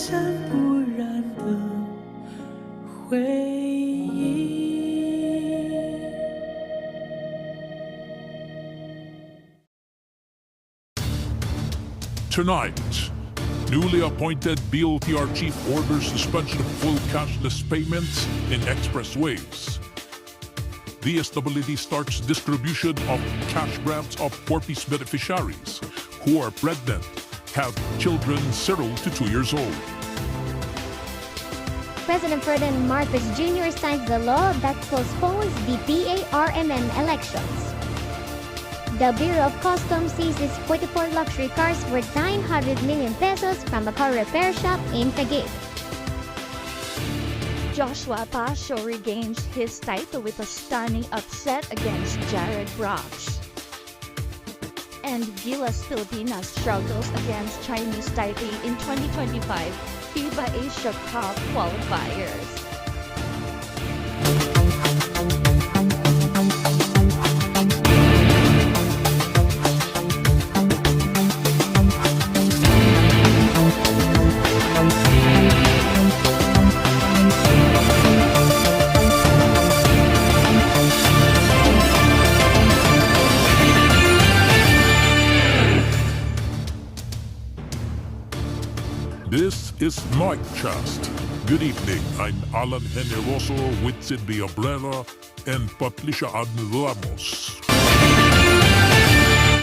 散不染的回忆。Tonight, newly appointed BLTR chief orders suspension of full cashless payments in expressways. DSWD starts distribution of cash grants of 4-piece beneficiaries who are pregnant, have children 0 to 2 years old. President Ferdinand Marcos Jr. signs the law that postpones the PARMM elections. The Bureau of Customs seizes 44 luxury cars worth 900 million pesos from a car repair shop in Taguig. Joshua Pasio regains his title with a stunning upset against Jared Brox. And Gilas Pilipinas struggles against Chinese Taipei in 2025 FIBA Asia Cup qualifiers. This is Nightcast. Good evening. I'm Alan Generoso with Cindy Abrera and Patricia Adn Ramos.